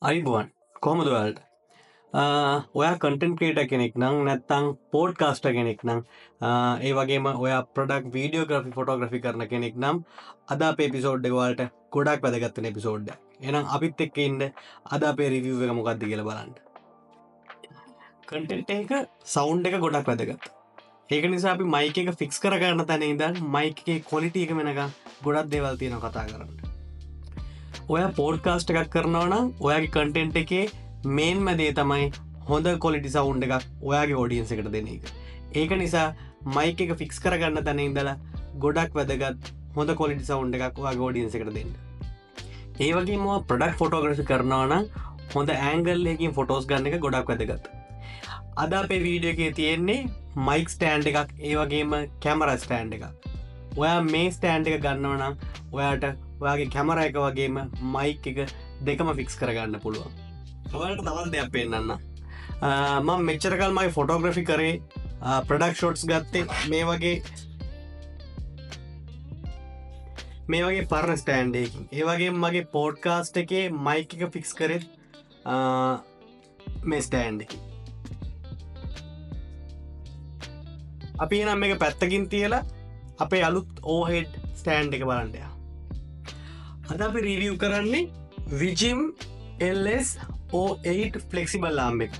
අයිබුවන් කොහොමද ඔයාලට ඔයා කටන් ක්‍රියේට කෙනෙක් නම් නැත්තං පෝඩ් කාස්ට කෙනෙක් නම් ඒ වගේම ඔයා ප්‍රඩක් වීඩියෝ ග්‍රෆි ෆොටෝග්‍රෆි කරන කෙනෙක් නම් අද අපේ පිසෝඩ් එකවාලට ගොඩක් වැදගත්තන එපිසෝඩ් එනම් අපිත් එක්ක ඉන්න අද අපේ රිවිව් එක මොකක්ද කියල බලන්න කටෙන්ට එක සෞන්් එක ගොඩක් වැදගත් ඒක නිසා අපි මයික එක ෆික්ස් කරගන්න තැන ඉදන් මයිකේ කොලිටිය එක වෙනක ගොඩක් දේවල් තියෙන කතා කරන්න ඔය පෝඩ්කාස්ට් එකක් කරනවනම් ඔයාගේ කටෙන්ට් එකේ මේන්ම දේ තමයි හොඳ කොලිටි සවුන්් එකක් ඔයාගේ ෝඩියන්ස එකට දෙන එක ඒක නිසා මයික එක ෆික්ස් කරගන්න තැන ඉඳලා ගොඩක් වැදගත් හොඳ කොලිටි සවුන්් එකක් ඔයාගේ ෝඩියන්ස එකට දෙන්න ඒවගේ ම ප්‍රඩක්් ෆොටෝග්‍රසි කරනවනම් හොඳ ඇංගල්ලකින් ෆොටෝස් ගන්න එක ගොඩක් වැදගත් අද අපේ වීඩියෝ එකේ තියෙන්නේ මයික් ස්ටෑන්් එකක් ඒවගේම කැමර ස්ටෑන්් එකක් ඔයා මේ ස්ටෑන්් එක ගන්නවනම් ඔයාට ඔයාගේ කැමර එක වගේම මයික් එක දෙකම ෆික්ස් කරගන්න පුළුවන් ඔයාලට තවල් දෙයක් පෙන්න්න මම මෙච්චරකල් මයි ෆොටෝග්‍රෆි කරේ ප්‍රඩක්් ෂෝට්ස් ගත්තේ මේ වගේ පරණ ස්ටෑන්්ඩයකින් ඒවගේ මගේ පෝඩ්කාස්ට් එකේ මයික් එක ෆික්ස් කරෙත් මේ ස්ටෑන්් එක අපි නම් එක පැත්තකින් තියලා අපේ අලුත් ඕහෙඩ් ස්ටෑන්් එක බලන්ඩය අද අපි රිවියව් කරන්නේ විජිම් LS08 ෆලෙක්සිබල් ලාම්බ එක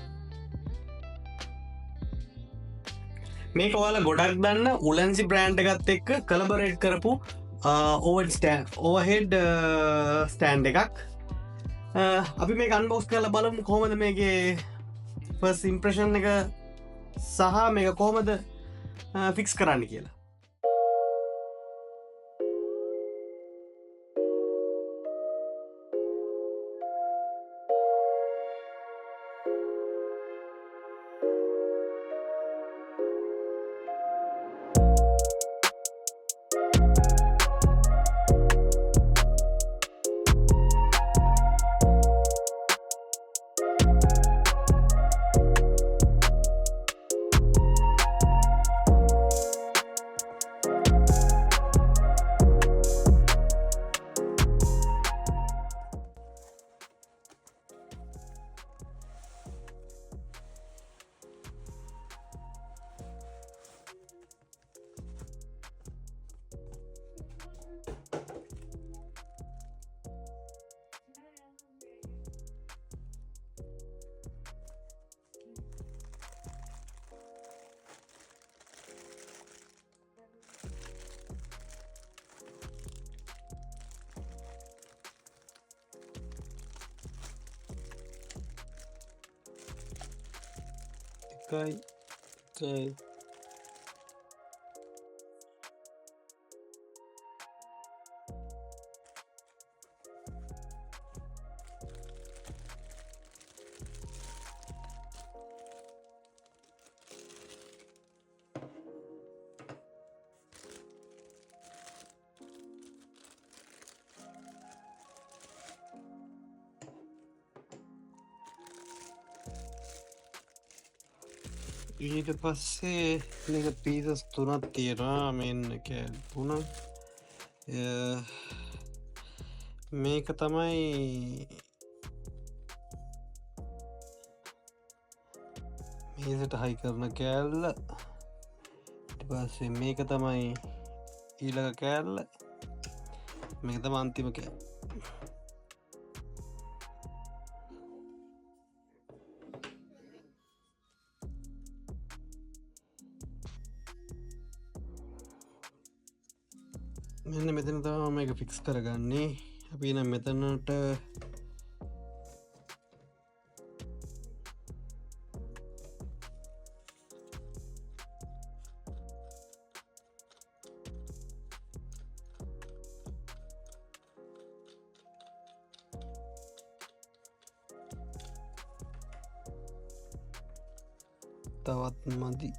මේක ඔයාලා ගොඩක් දන්න උලන්සි බ්‍රෑන්් එකත් එක්ක කලබරේට් කරපු ඕහෙඩ් ස්ටෑන්් එකක් අපි මේ අන්බෝස් කල බලමු කොහොමද මේගේ ෆස් ඉම්ප්‍රෂන් එක සහ මේක කොහොමද ෆික්ස් කරන්න කියලා එකයි ඊට පස්සේ එක පීසස් තුනත් තියෙනවා මෙන්න කෑල් තුන මේක තමයි මේසට හයි කරන කෑල්ල පස්සේ මේක තමයි ඊළඟ කෑල්ල මේක තම අන්තිම කෑල් මෙන්න මෙතන තම මේක ෆික්ස් කරගන්නේ අපි නම් මෙතනට තවත් මදි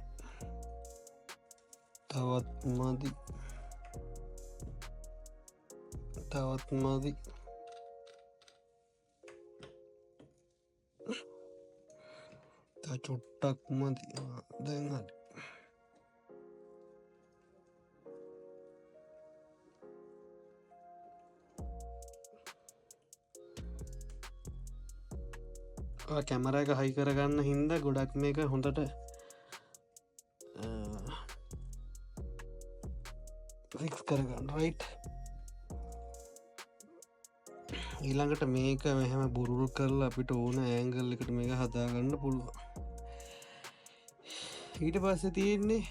තවත් මදි චුට්ටක් මදි දැන් හරි කැමර එක හයි කරගන්න හින්ද ගොඩක් මේක හොඳට ෆික්ස් කරගන්න රයිට්. ඊළඟට මේක මෙහෙම බුරුල් කරලා අපිට ඕන ඇංගල් එකට මේක හදාගන්න පුළුවන්. ඊට පස්සේ තියෙන්නේ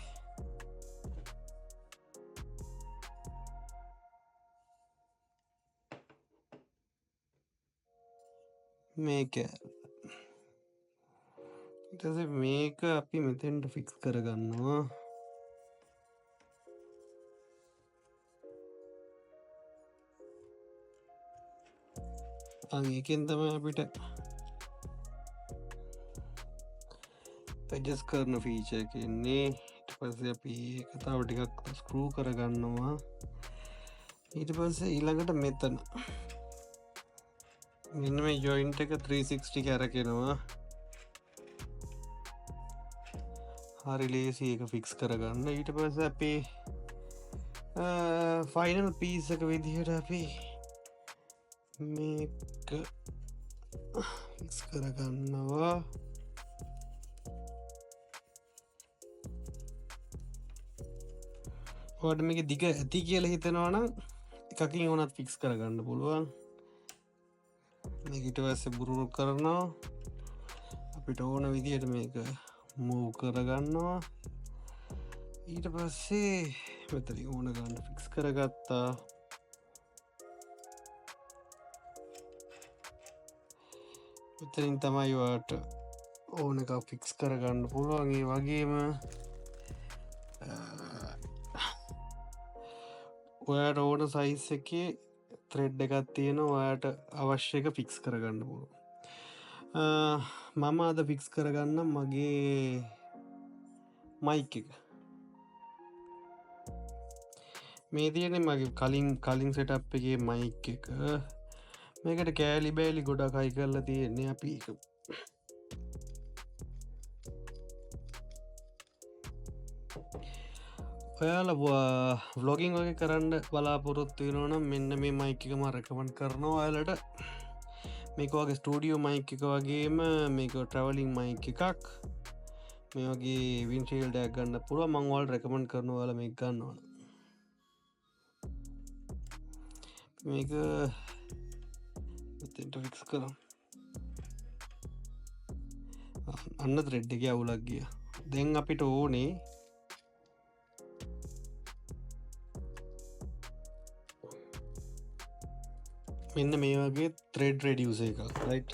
මේක. ඊට පස්සේ මේක අපි මෙතෙන්ට ෆික්ස් කරගන්නවා. ඒකෙන් තමයි අපිට ඇඩ්ජස්ට් කරන ෆීචර් එක එන්නේ. ඊට පස්සේ අපි ඒක තව ටිකක් ස්ක්‍රූ කරගන්නවා. ඊට පස්සේ ඊළඟට මෙතන මෙන්න මේ ජොයින්ට් එක 360 කැරකෙනවා. හරි ලේසි ඒක ෆික්ස් කරගන්න. ඊට පස්සේ අපි ෆයිනල් පීස් එක විදිහට අපි මේක ෆික්ස් කරගන්නවා. ඔයාලට මේක දිග ඇති කියලා හිතනවා නම් එකකින් ඕනත් ෆික්ස් කරගන්න පුළුවන්. මේක ඊට පස්සේ බුරුල් කරනවා. අපිට ඕන විදිහට මේක මූව් කරගන්නවා. ඊට පස්සේ මෙතනින් ඕන ගන්න ෆික්ස් කරගත්තා. මෙතනින් තමයි ඔයාලට ඕන එක ෆික්ස් කරගන්න පුළුවන්. ඒ වගේම ඔයාට ඕන සයිස් එකේ ත්‍රෙඩ් එකක් තියෙන ඔයාට අවශ්‍ය එක ෆික්ස් කරගන්න පුළුවන්. මම අද ෆික්ස් කරගන්න මගේ මයික් එක. මේ තියෙන මගේ කලින් සෙටප් එකේ මයික් එක. මේකට කෑලි බෑලි ගොඩක් හයි කරලා තියෙන්නේ අපි එක. ඔයාලා ව්ලොගින් වගේ කරන්න බලාපොරොත්තු වෙනවා නම් මෙන්න මේ මයික් එක මම රෙකමන්ඩ් කරනවා ඔයාලට. මේක වගේ ස්ටුඩියෝ මයික් එක වගේම මේක ට්‍රැවලින් මයික් එකක්. මේ වගේ වින්ඩ්ෂීල්ඩ් එකක් ගන්න පුළුවන්. මම ඔයාලට රෙකමන්ඩ් කරනවා ඔයාලා මේක ගන්න ඕන. මේක මෙතෙන්ට ෆික්ස් කරමු. අන්න ත්‍රෙඩ් එකේ අවුලක් ගියා. දැන් අපිට ඕනේ මෙන්න මේ වගේ ත්‍රෙඩ් රෙඩියුස එක. රයිට්.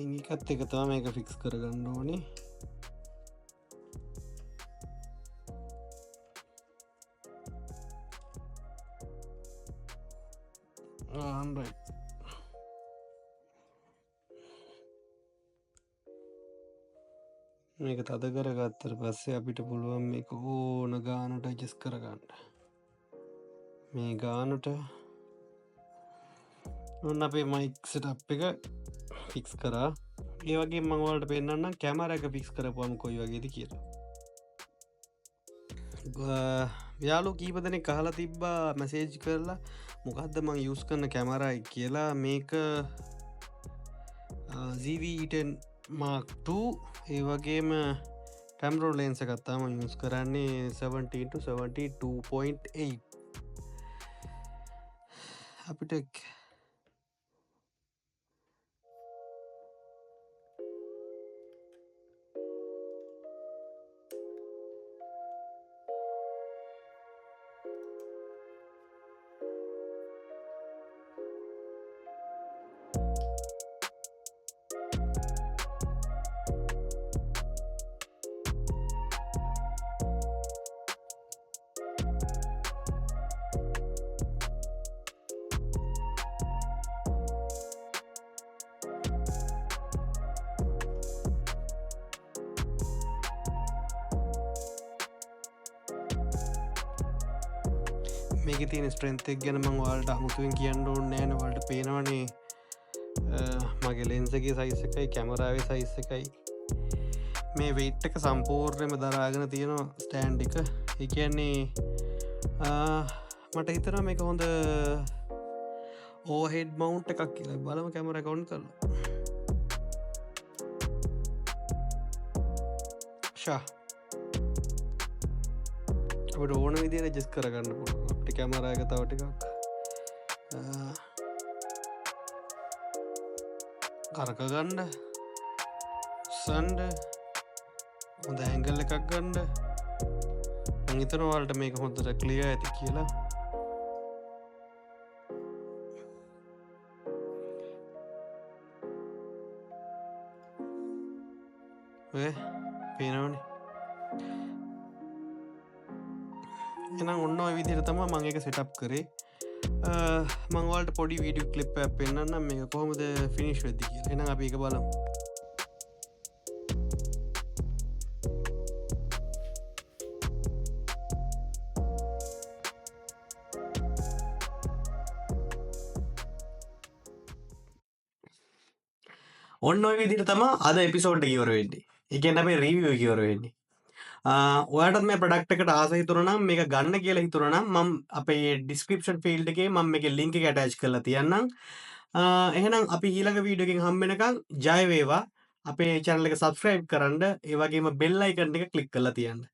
ඒකත් එක තමයි මේක ෆික්ස් කරගන්න ඕනේ. right. මේක තද කරගත්තට පස්සේ අපිට පුළුවන් මේක ඕන ගානට ඇඩ්ජස්ට් කරගන්න. මේ ගානට ඔන්න අපේ මයික් සෙටප් එක ෆික්ස් කරා. ඒ වගේ මම ඔයාලට පෙන්නන්නම් කැමරා එක ෆික්ස් කරපුවම කොයි වගේද කියලා. යාළුවෝ කීප දෙනෙක් අහලා තිබ්බා මැසේජ් කරලා මොකද්ද මම යූස් කරන කැමරා එක කියලා. මේක ZV-E10 Mark II. ඒ වගේම ටැම්රෝ ලෙන්ස් එකක් තමයි යූස් කරන්නේ 17-72.8. අපිට මේක තියෙන ස්ට්‍රෙන්ත් එක ගැන මම ඔයාලට අමුතුවෙන් කියන්න ඕනේ නැහැ. ඔයාලට පේනවනේ මගේ ලෙන්ස් එකේ සයිස් එකයි කැමරාවේ සයිස් එකයි. මේ වෙයිට් එක සම්පූර්ණයෙන්ම දරාගෙන තියෙන ස්ටෑන්ඩ් එක. ඒ කියන්නේ මට හිතෙනවා මේක හොඳ ඕහෙඩ් මවන්් එකක් කියලා බලම කැමර කවුන්් කරල ශා අපට ඕන විදිර ජෙස් කරගන්න අපට කැමරයක තවට එකක් කරක ගණ්ඩ සන්ඩ හොඳ ඇංගල් එකක් ගණ්ඩ අනිතනවල්ට මේක හොඳට කලිය ඇති කියලා පේනවන එනම් ඔන්න විදිර තම මං එක සෙටප් කරේ මංවලට පොඩි වීඩිය කලිප් පෙන්න්න මේ කොහොමද ෆිනිශ් වෙදදි කිය එන අපි එක බලමු ඔන්න ඔය විදිහට තමයි අද එපිසෝඩ් එක ඉවර වෙන්නේ. ඒ කියන්නේ අපේ රිවිව් එක ඉවර වෙන්නේ. ඔයාටත් මේ ප්‍රොඩක්ට් එකට ආස හිතුණා නම් මේක ගන්න කියලා හිතුණා නම් මම අපේ ඩිස්ක්‍රිප්ෂන් ෆීල්ඩ් එකේ මම මේකේ ලින්ක් එක ඇටච් කරලා තියන්නම්. එහෙනම් අපි ඊළඟ වීඩියෝ එකකින් හම්බ වෙනකන් ජය වේවා. අපේ channel එක subscribe කරන්න, ඒ වගේම bell icon එක click කරලා තියන්න.